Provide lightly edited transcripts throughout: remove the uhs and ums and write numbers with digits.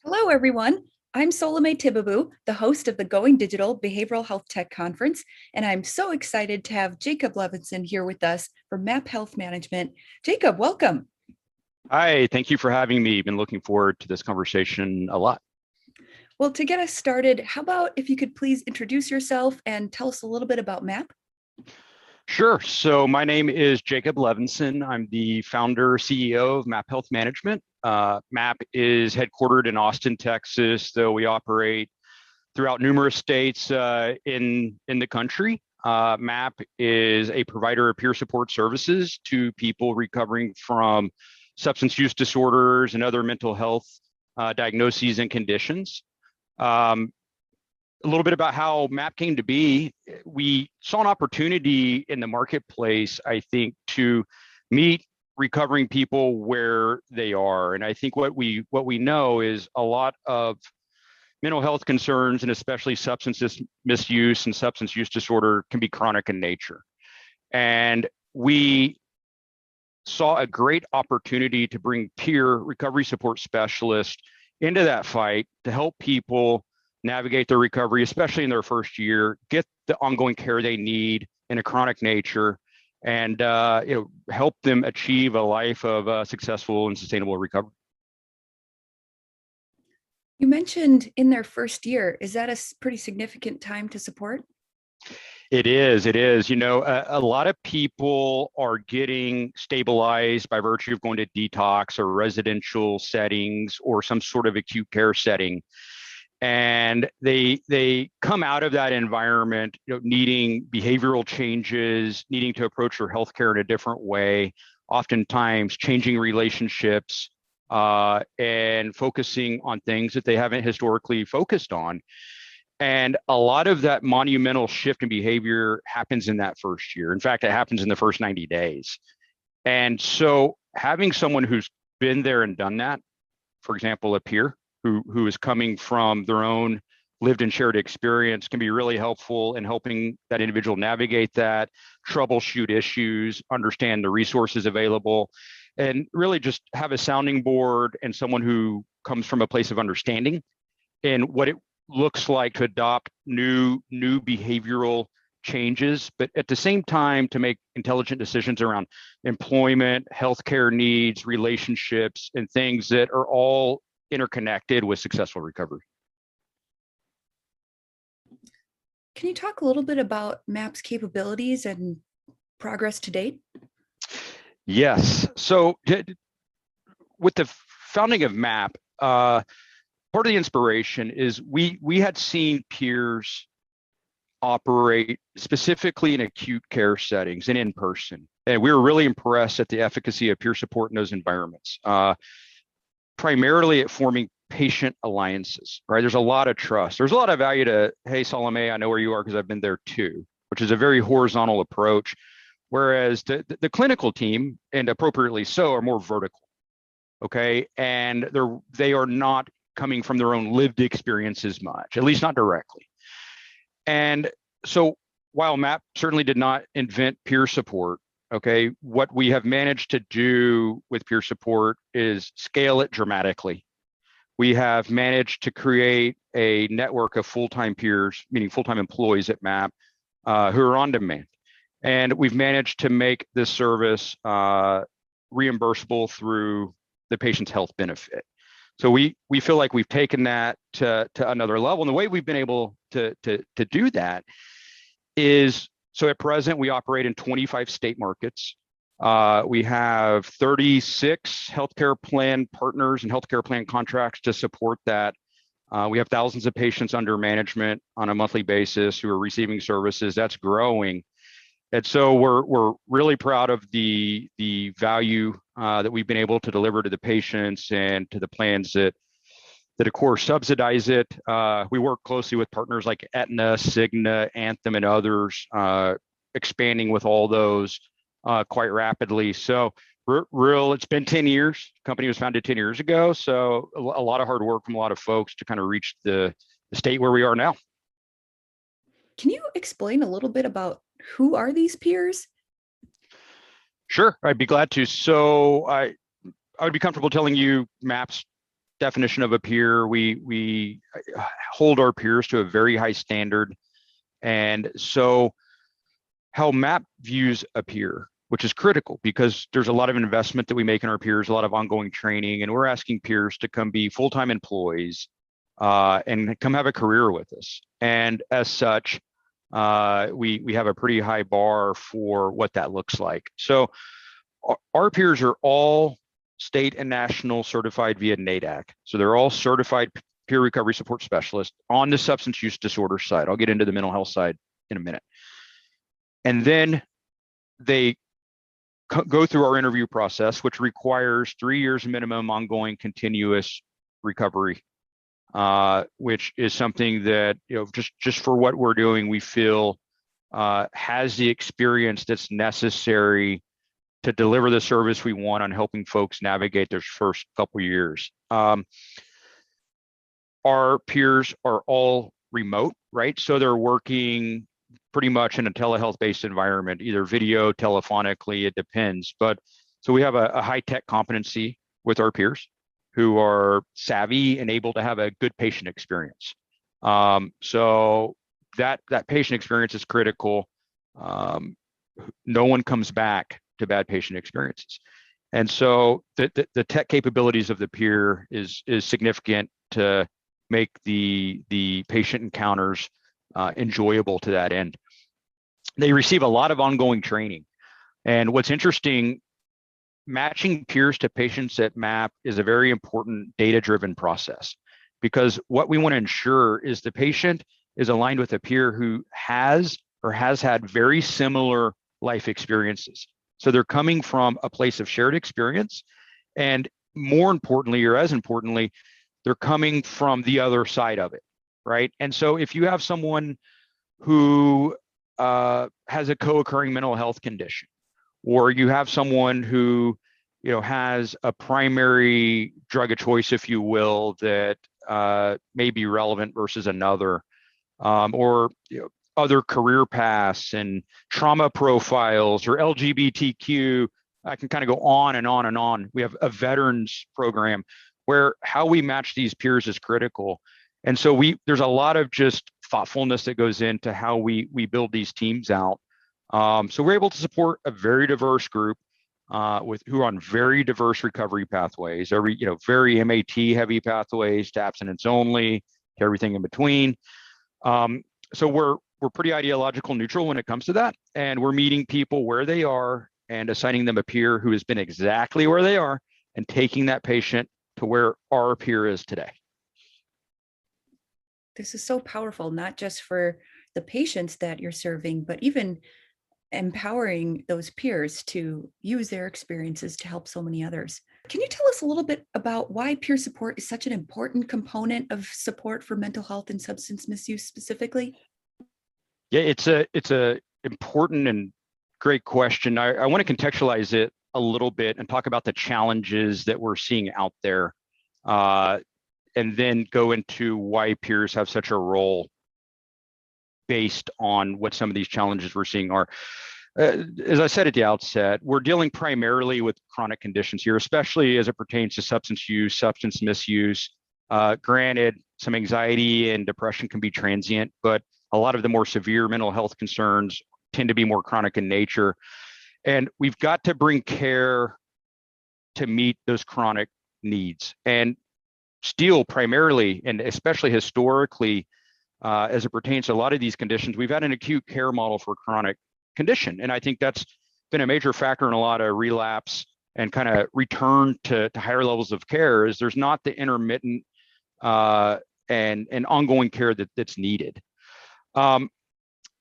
Hello, everyone. I'm Solome Tibabu, the host of the Going Digital Behavioral Health Tech Conference, and I'm so excited to have Jacob Levenson here with us for MAP Health Management. Jacob, welcome. Hi, thank you for having me. Been looking forward to this conversation a lot. Well, to get us started, how about if you could please introduce yourself and tell us a little bit about MAP? Sure. So my name is Jacob Levenson. I'm the founder, CEO of MAP Health Management. MAP is headquartered in Austin, Texas, though we operate throughout numerous states in the country. MAP is a provider of peer support services to people recovering from substance use disorders and other mental health diagnoses and conditions. Um, a little bit about how MAP came to be. We saw an opportunity in the marketplace, I think, to meet recovering people where they are. And I think what we know is a lot of mental health concerns, and especially substance misuse and substance use disorder, can be chronic in nature. And we saw a great opportunity to bring peer recovery support specialists into that fight to help people navigate their recovery, especially in their first year, get the ongoing care they need in a chronic nature, and help them achieve a life of successful and sustainable recovery. You mentioned in their first year. Is that a pretty significant time to support? It is. It is. A lot of people are getting stabilized by virtue of going to detox or residential settings or some sort of acute care setting. And they come out of that environment, needing behavioral changes, needing to approach their healthcare in a different way, oftentimes changing relationships, and focusing on things that they haven't historically focused on. And a lot of that monumental shift in behavior happens in that first year. In fact, it happens in the first 90 days. And so having someone who's been there and done that, for example, a peer who is coming from their own lived and shared experience, can be really helpful in helping that individual navigate that, troubleshoot issues, understand the resources available, and really just have a sounding board and someone who comes from a place of understanding in what it looks like to adopt new behavioral changes, but at the same time to make intelligent decisions around employment, healthcare needs, relationships, and things that are all interconnected with successful recovery. Can you talk a little bit about MAP's capabilities and progress to date? Yes. So with the founding of MAP, part of the inspiration is we had seen peers operate specifically in acute care settings and in person. And we were really impressed at the efficacy of peer support in those environments, primarily at forming patient alliances, right? There's a lot of trust. There's a lot of value to, hey, Salome, I know where you are because I've been there too, which is a very horizontal approach. Whereas the clinical team, and appropriately so, are more vertical, okay? And they are not coming from their own lived experiences much, at least not directly. And so while MAP certainly did not invent peer support, okay, what we have managed to do with peer support is scale it dramatically. We have managed to create a network of full-time peers, meaning full-time employees at MAP, who are on demand. And we've managed to make this service reimbursable through the patient's health benefit. So we feel like we've taken that to another level. And the way we've been able to do that is, so at present, we operate in 25 state markets. We have 36 healthcare plan partners and healthcare plan contracts to support that. We have thousands of patients under management on a monthly basis who are receiving services. That's growing. And so we're really proud of the value that we've been able to deliver to the patients and to the plans that of course subsidize it. We work closely with partners like Aetna, Cigna, Anthem, and others, expanding with all those quite rapidly. So it's been 10 years. The company was founded 10 years ago. So a lot of hard work from a lot of folks to kind of reach the state where we are now. Can you explain a little bit about who are these peers? Sure, I'd be glad to. So I would be comfortable telling you MAP's definition of a peer. We hold our peers to a very high standard. And so how MAP views a peer, which is critical because there's a lot of investment that we make in our peers, a lot of ongoing training, and we're asking peers to come be full-time employees and come have a career with us. And as such, we have a pretty high bar for what that looks like. So our peers are all state and national certified via NADAC. So they're all certified peer recovery support specialists on the substance use disorder side. I'll get into the mental health side in a minute. And then they go through our interview process, which requires 3 years minimum ongoing continuous recovery, which is something that, just for what we're doing, we feel has the experience that's necessary to deliver the service we want on helping folks navigate their first couple years. Our peers are all remote, right? So they're working pretty much in a telehealth-based environment, either video, telephonically, it depends. But so we have a high-tech competency with our peers who are savvy and able to have a good patient experience. So that patient experience is critical. No one comes back to bad patient experiences. And so the tech capabilities of the peer is significant to make the patient encounters enjoyable to that end. They receive a lot of ongoing training. And what's interesting, matching peers to patients at MAP is a very important data-driven process, because what we want to ensure is the patient is aligned with a peer who has or has had very similar life experiences. So they're coming from a place of shared experience. And more importantly, or as importantly, they're coming from the other side of it, right? And so if you have someone who has a co-occurring mental health condition, or you have someone who has a primary drug of choice, if you will, that may be relevant versus another, or other career paths and trauma profiles or LGBTQ, I can kind of go on and on and on. We have a veterans program where how we match these peers is critical. And so there's a lot of just thoughtfulness that goes into how we build these teams out. So we're able to support a very diverse group who are on very diverse recovery pathways, very MAT heavy pathways to abstinence only, to everything in between. So we're pretty ideological neutral when it comes to that. And we're meeting people where they are and assigning them a peer who has been exactly where they are and taking that patient to where our peer is today. This is so powerful, not just for the patients that you're serving, but even empowering those peers to use their experiences to help so many others. Can you tell us a little bit about why peer support is such an important component of support for mental health and substance misuse specifically? Yeah, it's a important and great question. I want to contextualize it a little bit and talk about the challenges that we're seeing out there, and then go into why peers have such a role based on what some of these challenges we're seeing are. As I said at the outset, we're dealing primarily with chronic conditions here, especially as it pertains to substance use, substance misuse. Granted, some anxiety and depression can be transient, but a lot of the more severe mental health concerns tend to be more chronic in nature. And we've got to bring care to meet those chronic needs. And still primarily, and especially historically, as it pertains to a lot of these conditions, we've had an acute care model for chronic condition. And I think that's been a major factor in a lot of relapse and kind of return to higher levels of care, is there's not the intermittent and ongoing care that's needed.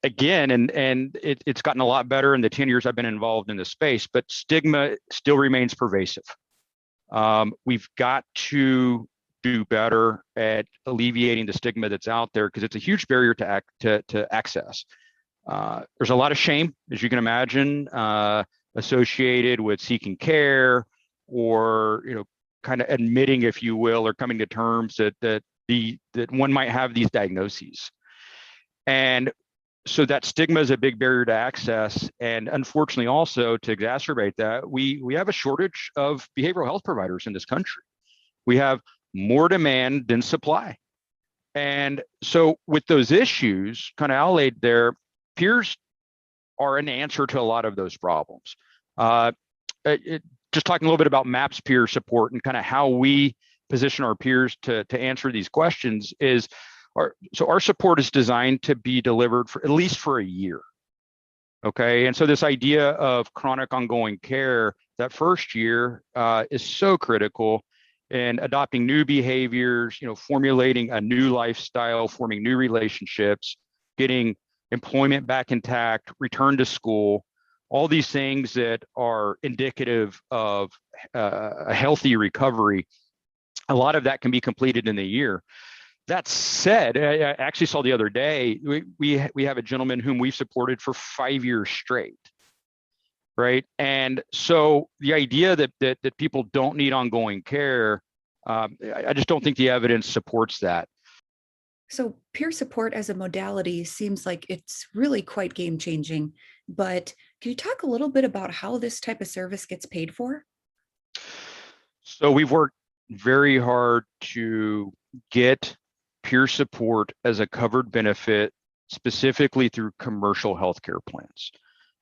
Again, and it's gotten a lot better in the 10 years I've been involved in this space, but stigma still remains pervasive. We've got to do better at alleviating the stigma that's out there, because it's a huge barrier to access. There's a lot of shame, as you can imagine, associated with seeking care, or kind of admitting, if you will, or coming to terms that one might have these diagnoses. And so that stigma is a big barrier to access. And unfortunately, also to exacerbate that, we have a shortage of behavioral health providers in this country. We have more demand than supply. And so with those issues kind of outlaid there, peers are an answer to a lot of those problems. Uh, just talking a little bit about MAP's peer support and kind of how we position our peers to answer these questions is our support is designed to be delivered for at least for a year. Okay. And so this idea of chronic ongoing care that first year is so critical in adopting new behaviors, formulating a new lifestyle, forming new relationships, getting employment back intact, return to school, all these things that are indicative of a healthy recovery. A lot of that can be completed in a year. That said, I actually saw the other day, we have a gentleman whom we've supported for 5 years straight, right? And so the idea that people don't need ongoing care, I just don't think the evidence supports that. So peer support as a modality seems like it's really quite game changing, but can you talk a little bit about how this type of service gets paid for? So we've worked very hard to get peer support as a covered benefit, specifically through commercial healthcare plans.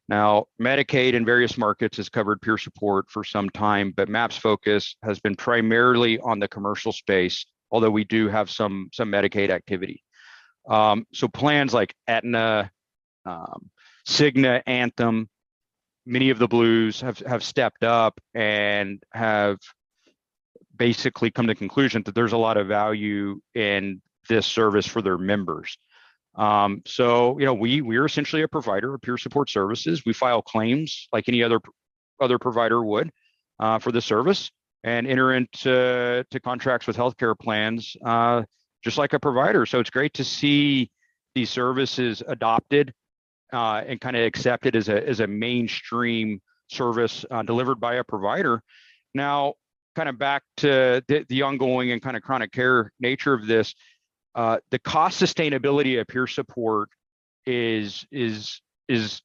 Now, Medicaid in various markets has covered peer support for some time, but MAP's focus has been primarily on the commercial space, although we do have some Medicaid activity. So plans like Aetna, Cigna, Anthem, many of the Blues have stepped up and have basically come to the conclusion that there's a lot of value in this service for their members. So we're essentially a provider of peer support services. We file claims like any other provider would for the service, and enter into contracts with healthcare plans just like a provider. So it's great to see these services adopted and kind of accepted as a mainstream service delivered by a provider. Now, kind of back to the ongoing and kind of chronic care nature of this, the cost sustainability of peer support is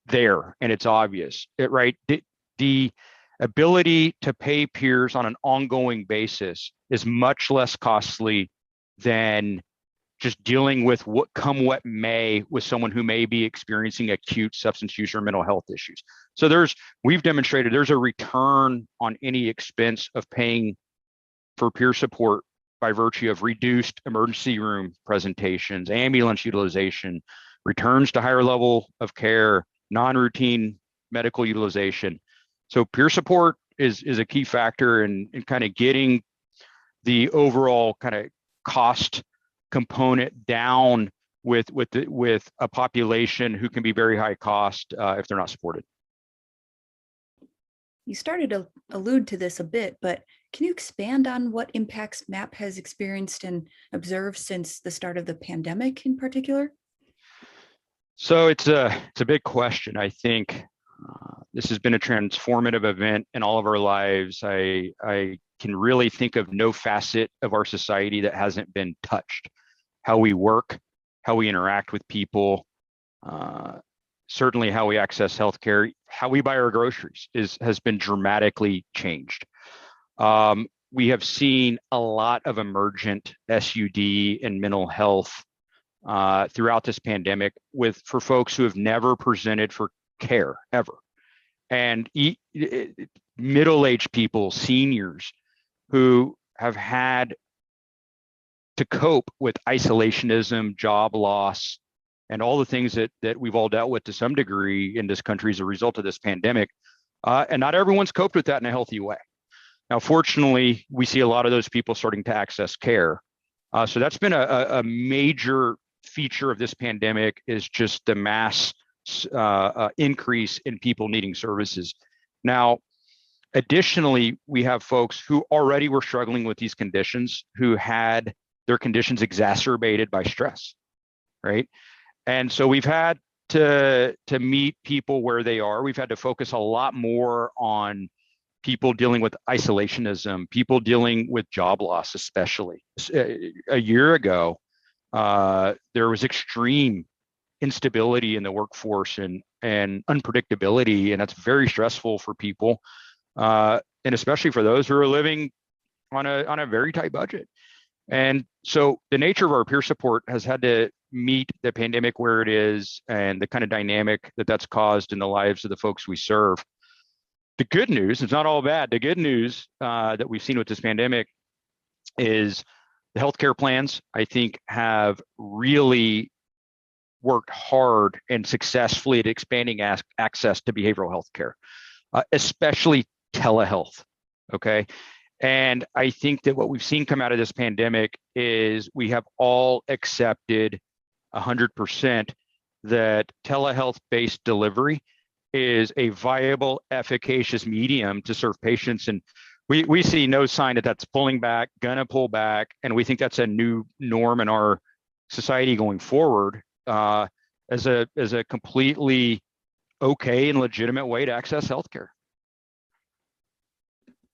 there, and it's obvious, right? The ability to pay peers on an ongoing basis is much less costly than just dealing with what may with someone who may be experiencing acute substance use or mental health issues. So we've demonstrated there's a return on any expense of paying for peer support by virtue of reduced emergency room presentations, ambulance utilization, returns to higher level of care, non-routine medical utilization. So peer support is a key factor in kind of getting the overall kind of cost component down with a population who can be very high cost if they're not supported. You started to allude to this a bit, but can you expand on what impacts MAP has experienced and observed since the start of the pandemic in particular? So it's a big question. I think this has been a transformative event in all of our lives. I can really think of no facet of our society that hasn't been touched. How we work, how we interact with people, certainly how we access healthcare, how we buy our groceries has been dramatically changed. We have seen a lot of emergent SUD and mental health throughout this pandemic for folks who have never presented for care ever. And middle-aged people, seniors who have had to cope with isolationism, job loss, and all the things that we've all dealt with to some degree in this country as a result of this pandemic. And not everyone's coped with that in a healthy way. Now, fortunately, we see a lot of those people starting to access care. So that's been a major feature of this pandemic, is just the mass increase in people needing services. Now, additionally, we have folks who already were struggling with these conditions, who had their conditions exacerbated by stress, right? And so we've had to meet people where they are. We've had to focus a lot more on people dealing with isolationism, people dealing with job loss, especially. A year ago, there was extreme instability in the workforce and unpredictability, and that's very stressful for people, and especially for those who are living on a very tight budget. And so the nature of our peer support has had to meet the pandemic where it is and the kind of dynamic that that's caused in the lives of the folks we serve. The good news, it's not all bad. The good news that we've seen with this pandemic is the healthcare plans, I think, have really worked hard and successfully at expanding access to behavioral health care, especially telehealth. Okay. And I think that what we've seen come out of this pandemic is we have all accepted 100% that telehealth based delivery is a viable, efficacious medium to serve patients. And we see no sign that that's pulling back, gonna pull back. And we think that's a new norm in our society going forward as a completely okay and legitimate way to access healthcare.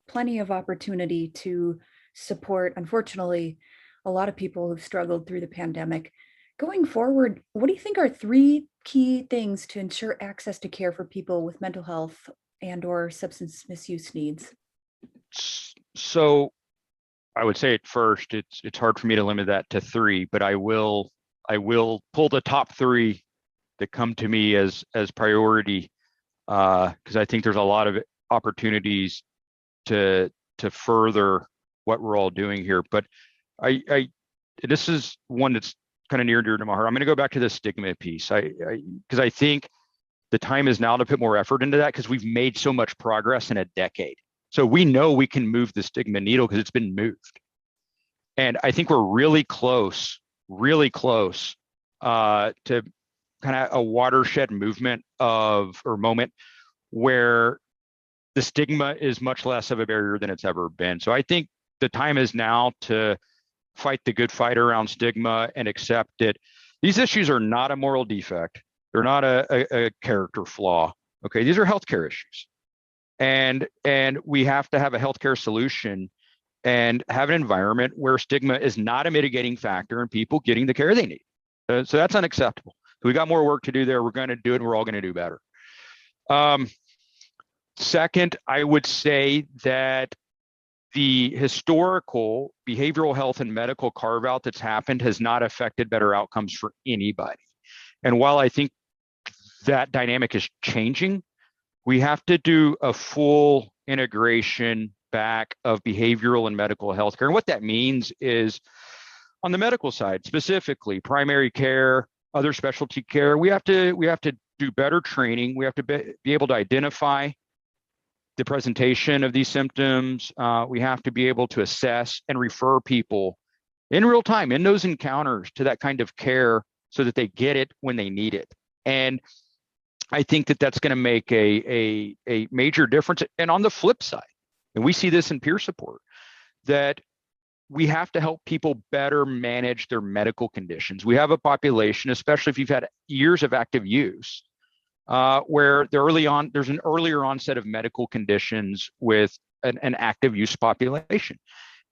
Plenty of opportunity to support, unfortunately, a lot of people who've struggled through the pandemic. Going forward, what do you think are three key things to ensure access to care for people with mental health and or substance misuse needs? So I would say at first it's hard for me to limit that to three, but I will pull the top three that come to me as priority because I think there's a lot of opportunities to further what we're all doing here. But I this is one that's kind of near and dear to my heart. I'm going to go back to the stigma piece. Because I think the time is now to put more effort into that because we've made so much progress in a decade. So we know we can move the stigma needle because it's been moved. And I think we're really close to kind of a watershed movement or moment where the stigma is much less of a barrier than it's ever been. So I think the time is now to fight the good fight around stigma and accept it. These issues are not a moral defect. They're not a character flaw. Okay, these are healthcare issues. And we have to have a healthcare solution and have an environment where stigma is not a mitigating factor in people getting the care they need. So that's unacceptable. So we got more work to do there. We're going to do it and we're all going to do better. Second, I would say that the historical behavioral health and medical carve out that's happened has not affected better outcomes for anybody. And while I think that dynamic is changing, we have to do a full integration back of behavioral and medical health care. And what that means is on the medical side, specifically primary care, other specialty care, we have to do better training. We have to be able to identify the presentation of these symptoms. We have to be able to assess and refer people in real time in those encounters to that kind of care so that they get it when they need it. And I think that that's going to make a major difference. And on the flip side, and we see this in peer support, that we have to help people better manage their medical conditions. We have a population, especially if you've had years of active use, where there's an earlier onset of medical conditions with an active use population.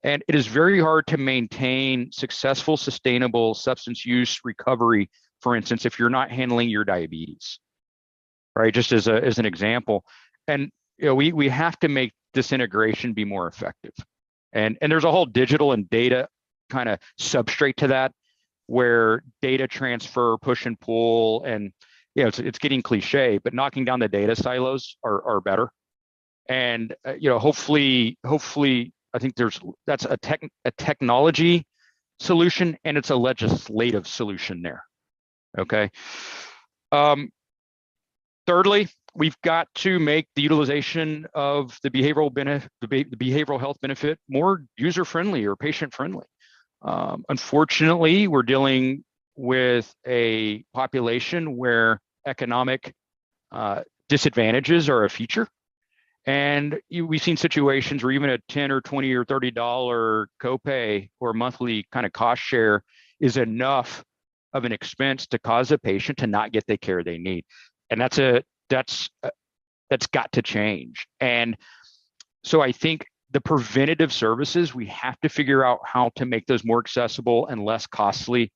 And it is very hard to maintain successful, sustainable substance use recovery, for instance, if you're not handling your diabetes, right? Just as an example. And we have to make this integration be more effective. And there's a whole digital and data kind of substrate to that, where data transfer, push and pull, and it's getting cliche, but knocking down the data silos are better. And hopefully, I think that's a technology solution and it's a legislative solution there. Okay. Thirdly, we've got to make the utilization of the behavioral health benefit more user friendly or patient friendly. Unfortunately, we're dealing with a population where economic disadvantages are a feature. And we've seen situations where even a $10 or $20 or $30 copay or monthly kind of cost share is enough of an expense to cause a patient to not get the care they need. And that's got to change. And so I think the preventative services, we have to figure out how to make those more accessible and less costly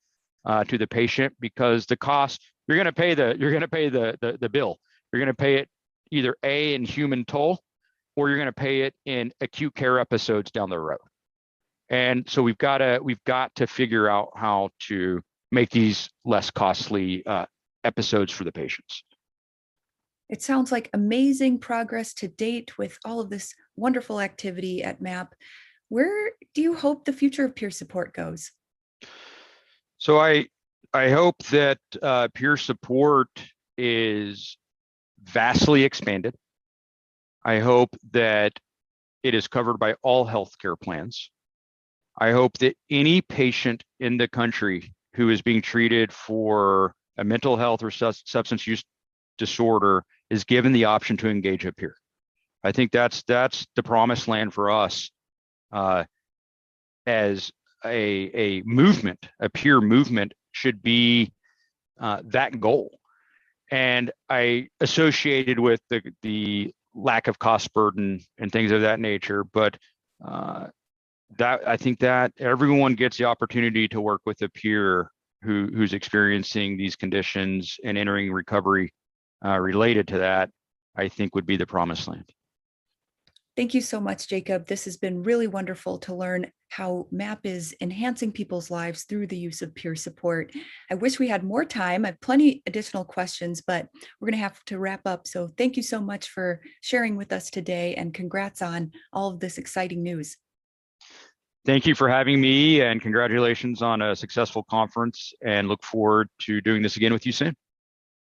to the patient, because the cost, you're going to pay the bill. You're going to pay it either in human toll, or you're going to pay it in acute care episodes down the road. And so we've got to figure out how to make these less costly episodes for the patients. It sounds like amazing progress to date with all of this wonderful activity at MAP. Where do you hope the future of peer support goes? So I hope that peer support is vastly expanded. I hope that it is covered by all healthcare plans. I hope that any patient in the country who is being treated for a mental health or substance use disorder is given the option to engage a peer. I think that's the promised land for us uh, as a movement. A peer movement should be that goal. And I associated with the lack of cost burden and things of that nature, but that I think that everyone gets the opportunity to work with a peer who's experiencing these conditions and entering recovery related to that, I think would be the promised land. Thank you so much, Jacob. This has been really wonderful to learn how MAP is enhancing people's lives through the use of peer support. I wish we had more time. I have plenty additional questions, but we're going to have to wrap up. So thank you so much for sharing with us today, and congrats on all of this exciting news. Thank you for having me, and congratulations on a successful conference, and look forward to doing this again with you soon.